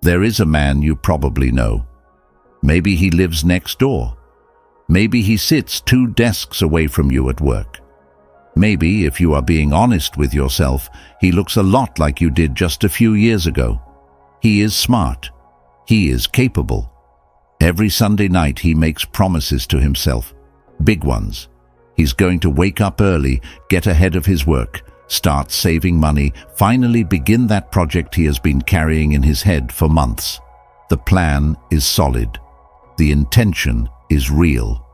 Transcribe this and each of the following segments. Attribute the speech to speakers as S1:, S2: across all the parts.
S1: There is a man you probably know. Maybe he lives next door. Maybe he sits 2 desks away from you at work. Maybe, if you are being honest with yourself, he looks a lot like you did just a few years ago. He is smart. He is capable. Every Sunday night he makes promises to himself. Big ones. He's going to wake up early, get ahead of his work, start saving money, finally begin that project he has been carrying in his head for months. The plan is solid. The intention is real.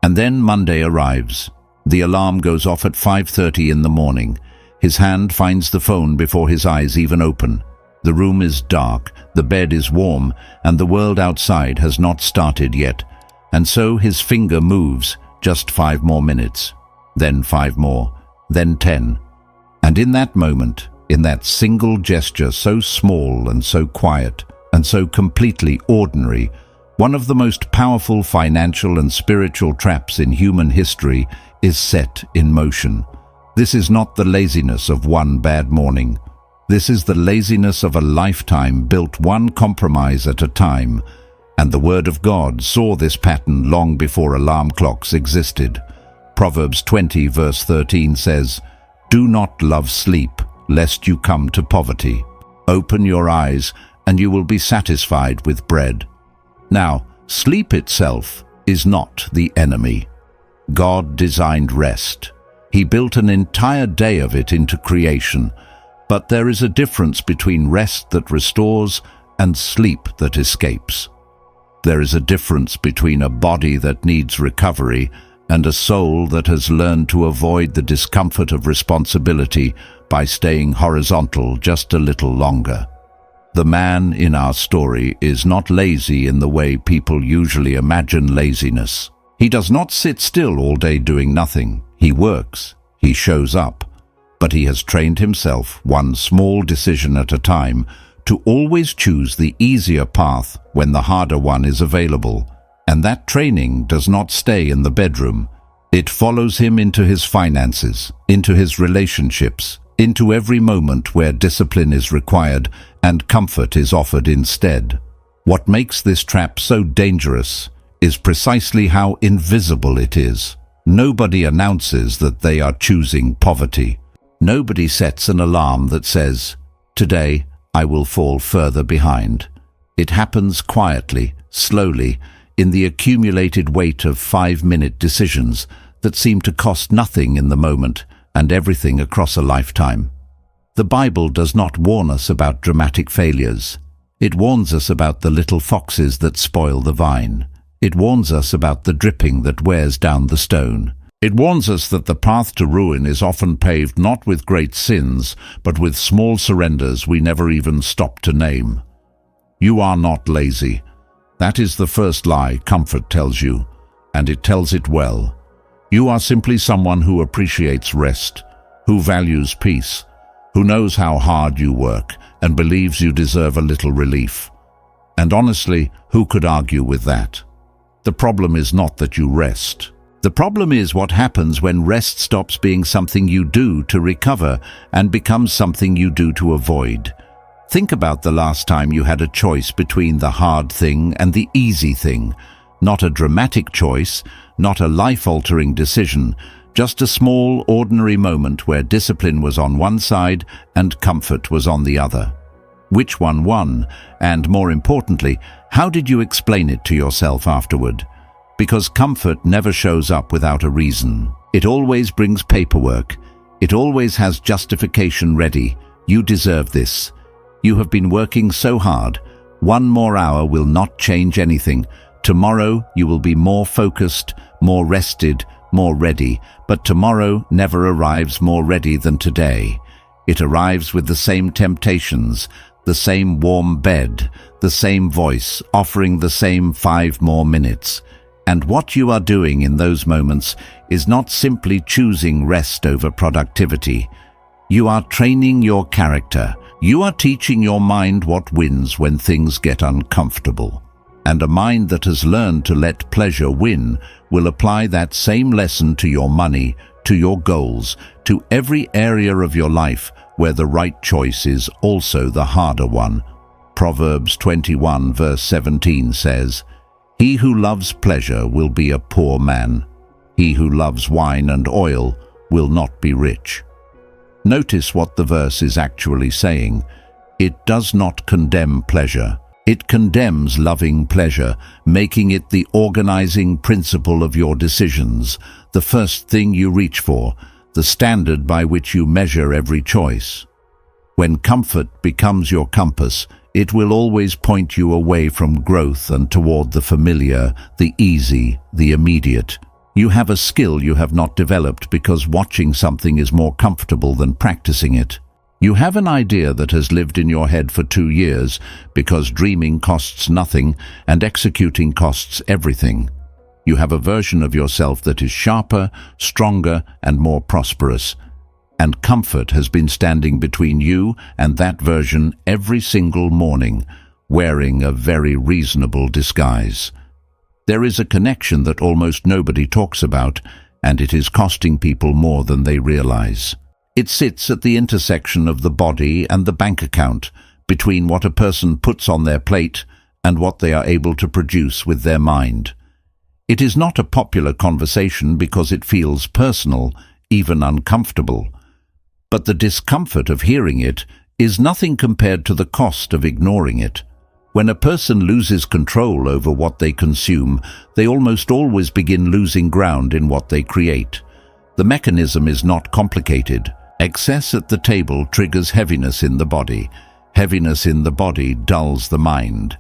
S1: And then Monday arrives. The alarm goes off at 5:30 in the morning. His hand finds the phone before his eyes even open. The room is dark, the bed is warm, and the world outside has not started yet. And so his finger moves, just 5 more minutes, then 5 more, then 10. And in that moment, in that single gesture so small and so quiet, and so completely ordinary, one of the most powerful financial and spiritual traps in human history is set in motion. This is not the laziness of one bad morning. This is the laziness of a lifetime built one compromise at a time. And the Word of God saw this pattern long before alarm clocks existed. Proverbs 20 verse 13 says, "Do not love sleep, lest you come to poverty. Open your eyes, and you will be satisfied with bread." Now, sleep itself is not the enemy. God designed rest. He built an entire day of it into creation. But there is a difference between rest that restores and sleep that escapes. There is a difference between a body that needs recovery and a soul that has learned to avoid the discomfort of responsibility by staying horizontal just a little longer. The man in our story is not lazy in the way people usually imagine laziness. He does not sit still all day doing nothing. He works. He shows up. But he has trained himself, one small decision at a time, to always choose the easier path when the harder one is available. And that training does not stay in the bedroom. It follows him into his finances, into his relationships, into every moment where discipline is required and comfort is offered instead. What makes this trap so dangerous is precisely how invisible it is. Nobody announces that they are choosing poverty. Nobody sets an alarm that says, "Today I will fall further behind." It happens quietly, slowly, in the accumulated weight of 5-minute decisions that seem to cost nothing in the moment and everything across a lifetime. The Bible does not warn us about dramatic failures. It warns us about the little foxes that spoil the vine. It warns us about the dripping that wears down the stone. It warns us that the path to ruin is often paved not with great sins, but with small surrenders we never even stop to name. You are not lazy. That is the first lie comfort tells you, and it tells it well. You are simply someone who appreciates rest, who values peace, who knows how hard you work and believes you deserve a little relief. And honestly, who could argue with that? The problem is not that you rest. The problem is what happens when rest stops being something you do to recover and becomes something you do to avoid. Think about the last time you had a choice between the hard thing and the easy thing. Not a dramatic choice, not a life-altering decision, just a small, ordinary moment where discipline was on one side and comfort was on the other. Which one won? And more importantly, how did you explain it to yourself afterward? Because comfort never shows up without a reason. It always brings paperwork. It always has justification ready. You deserve this. You have been working so hard. 1 more hour will not change anything. Tomorrow you will be more focused, more rested, more ready. But tomorrow never arrives more ready than today. It arrives with the same temptations, the same warm bed, the same voice, offering the same 5 more minutes. And what you are doing in those moments is not simply choosing rest over productivity. You are training your character. You are teaching your mind what wins when things get uncomfortable. And a mind that has learned to let pleasure win will apply that same lesson to your money, to your goals, to every area of your life where the right choice is also the harder one. Proverbs 21 verse 17 says, "He who loves pleasure will be a poor man. He who loves wine and oil will not be rich." Notice what the verse is actually saying. It does not condemn pleasure. It condemns loving pleasure, making it the organizing principle of your decisions, the first thing you reach for, the standard by which you measure every choice. When comfort becomes your compass, it will always point you away from growth and toward the familiar, the easy, the immediate. You have a skill you have not developed because watching something is more comfortable than practicing it. You have an idea that has lived in your head for 2 years because dreaming costs nothing and executing costs everything. You have a version of yourself that is sharper, stronger, and more prosperous. And comfort has been standing between you and that version every single morning, wearing a very reasonable disguise. There is a connection that almost nobody talks about, and it is costing people more than they realize. It sits at the intersection of the body and the bank account, between what a person puts on their plate and what they are able to produce with their mind. It is not a popular conversation because it feels personal, even uncomfortable. But the discomfort of hearing it is nothing compared to the cost of ignoring it. When a person loses control over what they consume, they almost always begin losing ground in what they create. The mechanism is not complicated. Excess at the table triggers heaviness in the body. Heaviness in the body dulls the mind.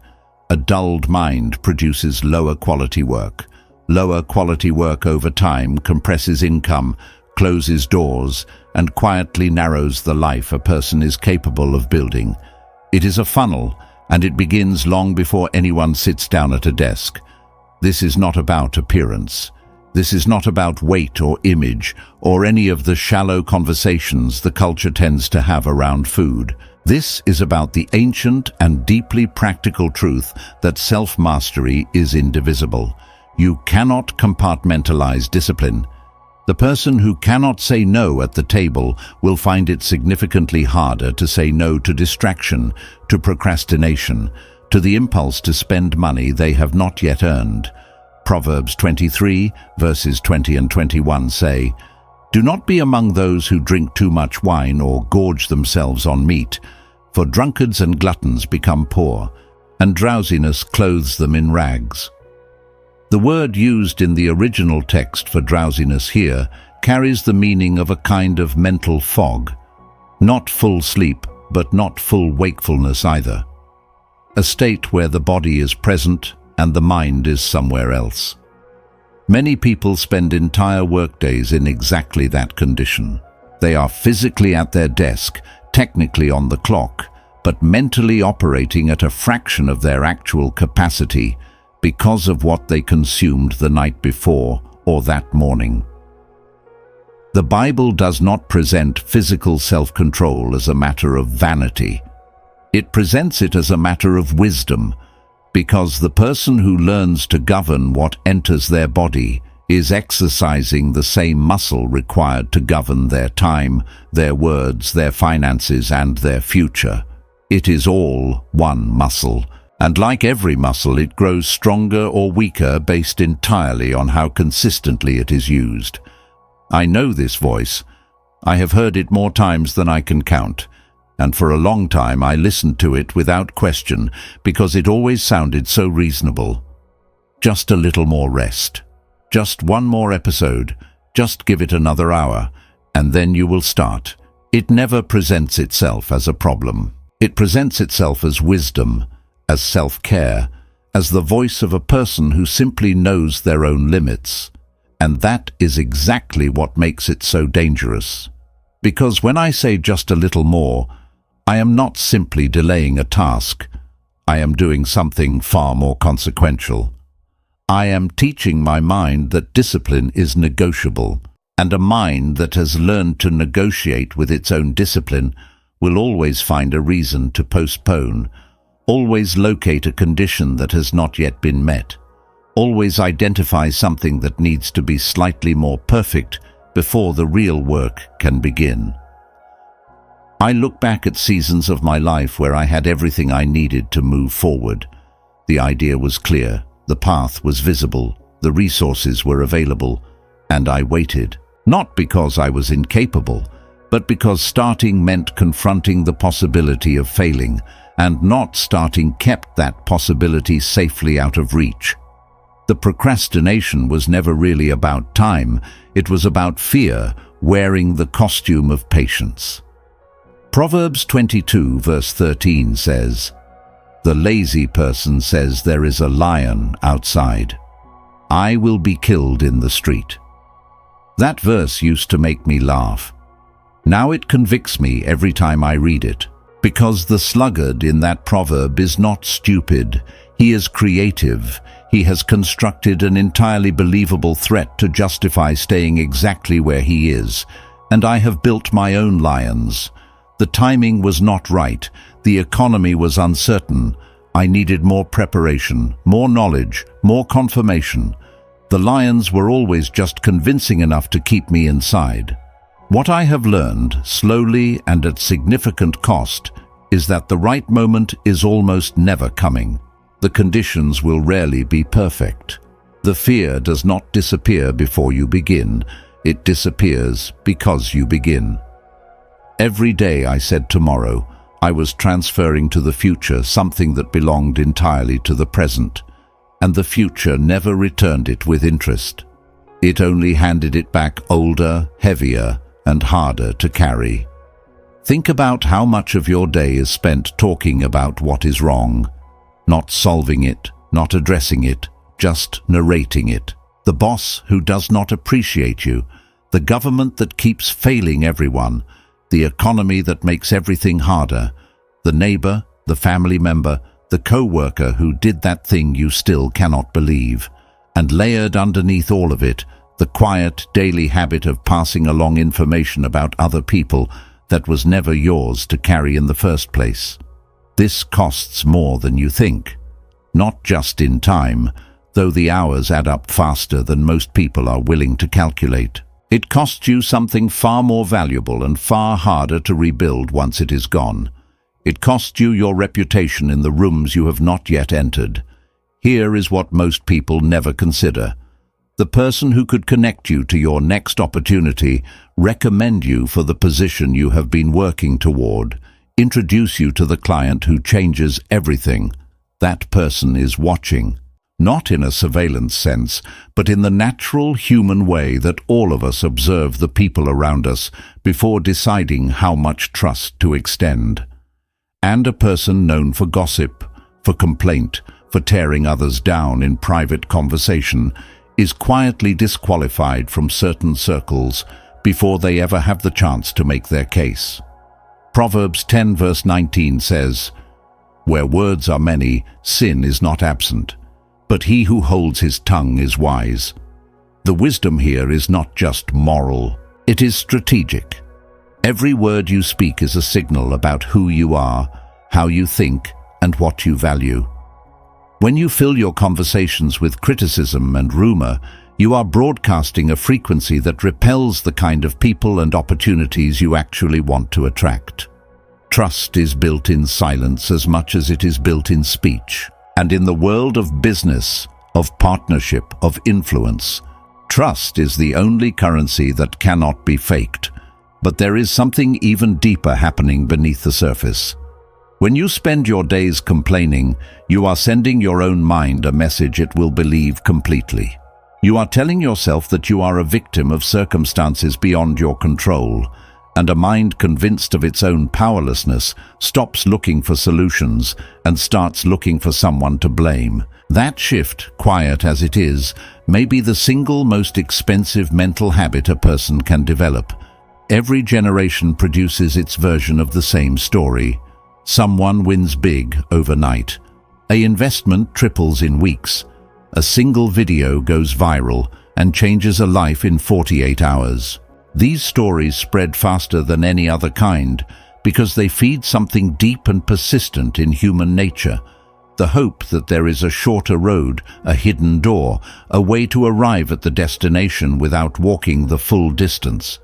S1: A dulled mind produces lower quality work. Lower quality work over time compresses income, closes doors, and quietly narrows the life a person is capable of building. It is a funnel, and it begins long before anyone sits down at a desk. This is not about appearance. This is not about weight or image or any of the shallow conversations the culture tends to have around food. This is about the ancient and deeply practical truth that self-mastery is indivisible. You cannot compartmentalize discipline. The person who cannot say no at the table will find it significantly harder to say no to distraction, to procrastination, to the impulse to spend money they have not yet earned. Proverbs 23, verses 20 and 21 say, "Do not be among those who drink too much wine or gorge themselves on meat, for drunkards and gluttons become poor, and drowsiness clothes them in rags." The word used in the original text for drowsiness here carries the meaning of a kind of mental fog. Not full sleep, but not full wakefulness either. A state where the body is present and the mind is somewhere else. Many people spend entire workdays in exactly that condition. They are physically at their desk, technically on the clock, but mentally operating at a fraction of their actual capacity because of what they consumed the night before or that morning. The Bible does not present physical self-control as a matter of vanity. It presents it as a matter of wisdom, because the person who learns to govern what enters their body is exercising the same muscle required to govern their time, their words, their finances, and their future. It is all one muscle, and like every muscle, it grows stronger or weaker based entirely on how consistently it is used. I know this voice. I have heard it more times than I can count, and for a long time I listened to it without question because it always sounded so reasonable. Just a little more rest. Just one more episode. Just give it another hour, and then you will start. It never presents itself as a problem. It presents itself as wisdom, as self-care, as the voice of a person who simply knows their own limits. And that is exactly what makes it so dangerous. Because when I say just a little more, I am not simply delaying a task. I am doing something far more consequential. I am teaching my mind that discipline is negotiable, and a mind that has learned to negotiate with its own discipline will always find a reason to postpone, always locate a condition that has not yet been met, always identify something that needs to be slightly more perfect before the real work can begin. I look back at seasons of my life where I had everything I needed to move forward. The idea was clear, the path was visible, the resources were available, and I waited. Not because I was incapable, but because starting meant confronting the possibility of failing, and not starting kept that possibility safely out of reach. The procrastination was never really about time, it was about fear wearing the costume of patience. Proverbs 22 verse 13 says, "The lazy person says there is a lion outside. I will be killed in the street." That verse used to make me laugh. Now it convicts me every time I read it, because the sluggard in that proverb is not stupid, he is creative. He has constructed an entirely believable threat to justify staying exactly where he is, and I have built my own lions. The timing was not right, the economy was uncertain, I needed more preparation, more knowledge, more confirmation. The lions were always just convincing enough to keep me inside. What I have learned, slowly and at significant cost, is that the right moment is almost never coming. The conditions will rarely be perfect. The fear does not disappear before you begin. It disappears because you begin. Every day I said tomorrow, I was transferring to the future something that belonged entirely to the present, and the future never returned it with interest. It only handed it back older, heavier, and harder to carry. Think about how much of your day is spent talking about what is wrong, not solving it, not addressing it, just narrating it. The boss who does not appreciate you, the government that keeps failing everyone, the economy that makes everything harder, the neighbor, the family member, the co-worker who did that thing you still cannot believe, and layered underneath all of it, the quiet daily habit of passing along information about other people that was never yours to carry in the first place. This costs more than you think. Not just in time, though the hours add up faster than most people are willing to calculate. It costs you something far more valuable and far harder to rebuild once it is gone. It costs you your reputation in the rooms you have not yet entered. Here is what most people never consider. The person who could connect you to your next opportunity, recommend you for the position you have been working toward, introduce you to the client who changes everything. That person is watching, not in a surveillance sense, but in the natural human way that all of us observe the people around us before deciding how much trust to extend. And a person known for gossip, for complaint, for tearing others down in private conversation, is quietly disqualified from certain circles before they ever have the chance to make their case. Proverbs 10 verse 19 says, "Where words are many, sin is not absent, but he who holds his tongue is wise." The wisdom here is not just moral, it is strategic. Every word you speak is a signal about who you are, how you think, and what you value. When you fill your conversations with criticism and rumor, you are broadcasting a frequency that repels the kind of people and opportunities you actually want to attract. Trust is built in silence as much as it is built in speech. And in the world of business, of partnership, of influence, trust is the only currency that cannot be faked. But there is something even deeper happening beneath the surface. When you spend your days complaining, you are sending your own mind a message it will believe completely. You are telling yourself that you are a victim of circumstances beyond your control, and a mind convinced of its own powerlessness stops looking for solutions and starts looking for someone to blame. That shift, quiet as it is, may be the single most expensive mental habit a person can develop. Every generation produces its version of the same story. Someone wins big overnight. An investment triples in weeks. A single video goes viral and changes a life in 48 hours. These stories spread faster than any other kind because they feed something deep and persistent in human nature. The hope that there is a shorter road, a hidden door, a way to arrive at the destination without walking the full distance.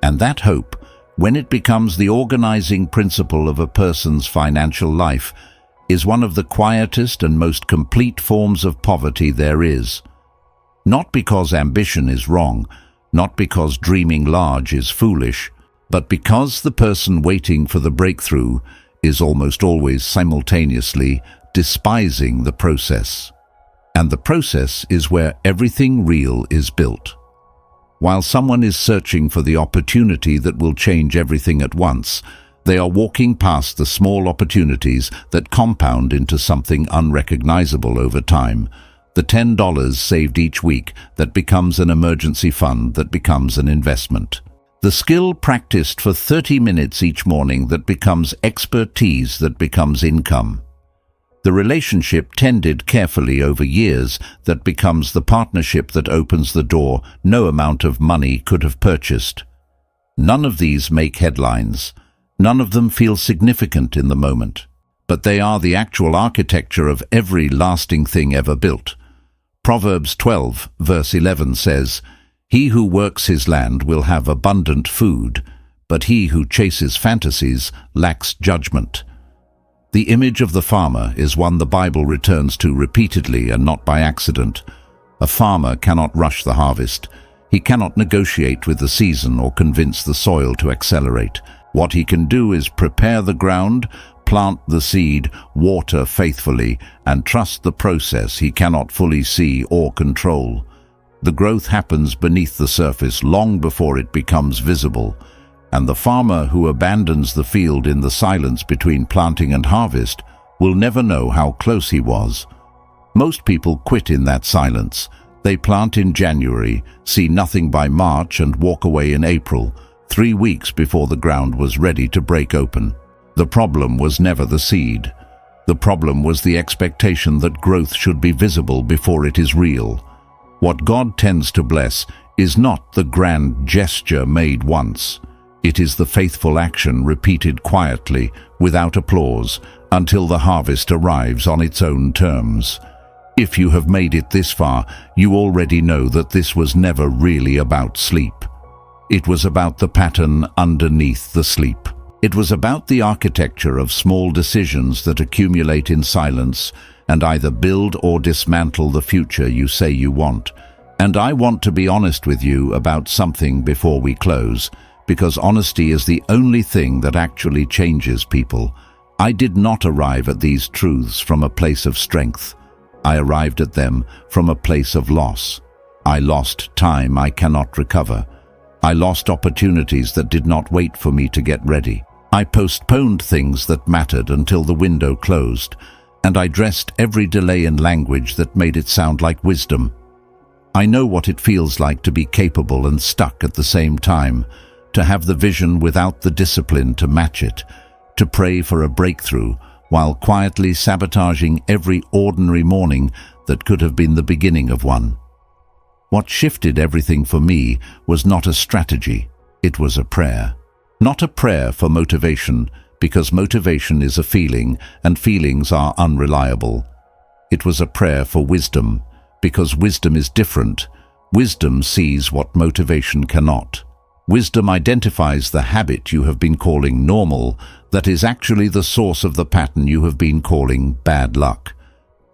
S1: And that hope, when it becomes the organizing principle of a person's financial life, is one of the quietest and most complete forms of poverty there is. Not because ambition is wrong, not because dreaming large is foolish, but because the person waiting for the breakthrough is almost always simultaneously despising the process. And the process is where everything real is built. While someone is searching for the opportunity that will change everything at once, they are walking past the small opportunities that compound into something unrecognizable over time. The $10 saved each week that becomes an emergency fund that becomes an investment. The skill practiced for 30 minutes each morning that becomes expertise that becomes income. The relationship tended carefully over years that becomes the partnership that opens the door no amount of money could have purchased. None of these make headlines. None of them feel significant in the moment. But they are the actual architecture of every lasting thing ever built. Proverbs 12, verse 11 says, "He who works his land will have abundant food, but he who chases fantasies lacks judgment." The image of the farmer is one the Bible returns to repeatedly and not by accident. A farmer cannot rush the harvest. He cannot negotiate with the season or convince the soil to accelerate. What he can do is prepare the ground, plant the seed, water faithfully, and trust the process he cannot fully see or control. The growth happens beneath the surface long before it becomes visible. And the farmer who abandons the field in the silence between planting and harvest will never know how close he was. Most people quit in that silence. They plant in January, see nothing by March, and walk away in April, 3 weeks before the ground was ready to break open. The problem was never the seed. The problem was the expectation that growth should be visible before it is real. What God tends to bless is not the grand gesture made once. It is the faithful action repeated quietly, without applause, until the harvest arrives on its own terms. If you have made it this far, you already know that this was never really about sleep. It was about the pattern underneath the sleep. It was about the architecture of small decisions that accumulate in silence and either build or dismantle the future you say you want. And I want to be honest with you about something before we close, because honesty is the only thing that actually changes people. I did not arrive at these truths from a place of strength. I arrived at them from a place of loss. I lost time I cannot recover. I lost opportunities that did not wait for me to get ready. I postponed things that mattered until the window closed, and I dressed every delay in language that made it sound like wisdom. I know what it feels like to be capable and stuck at the same time, to have the vision without the discipline to match it, to pray for a breakthrough while quietly sabotaging every ordinary morning that could have been the beginning of one. What shifted everything for me was not a strategy, it was a prayer. Not a prayer for motivation, because motivation is a feeling and feelings are unreliable. It was a prayer for wisdom, because wisdom is different. Wisdom sees what motivation cannot. Wisdom identifies the habit you have been calling normal that is actually the source of the pattern you have been calling bad luck.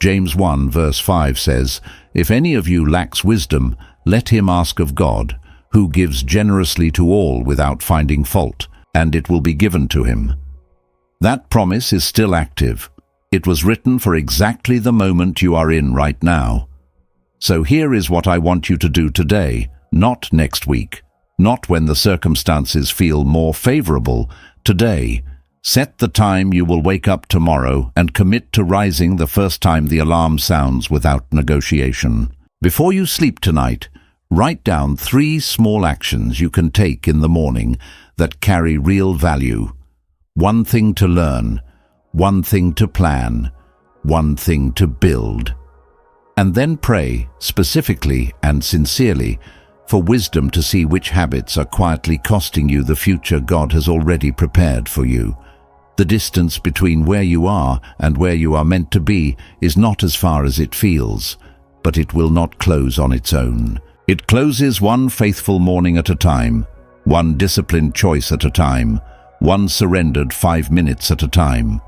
S1: James 1 verse 5 says, "If any of you lacks wisdom, let him ask of God, who gives generously to all without finding fault, and it will be given to him." That promise is still active. It was written for exactly the moment you are in right now. So here is what I want you to do today, not next week. Not when the circumstances feel more favorable. Today, set the time you will wake up tomorrow and commit to rising the first time the alarm sounds without negotiation. Before you sleep tonight, write down 3 small actions you can take in the morning that carry real value. 1 thing to learn, 1 thing to plan, 1 thing to build. And then pray, specifically and sincerely, for wisdom to see which habits are quietly costing you the future God has already prepared for you. The distance between where you are and where you are meant to be is not as far as it feels, but it will not close on its own. It closes one faithful morning at a time, one disciplined choice at a time, one surrendered 5 minutes at a time.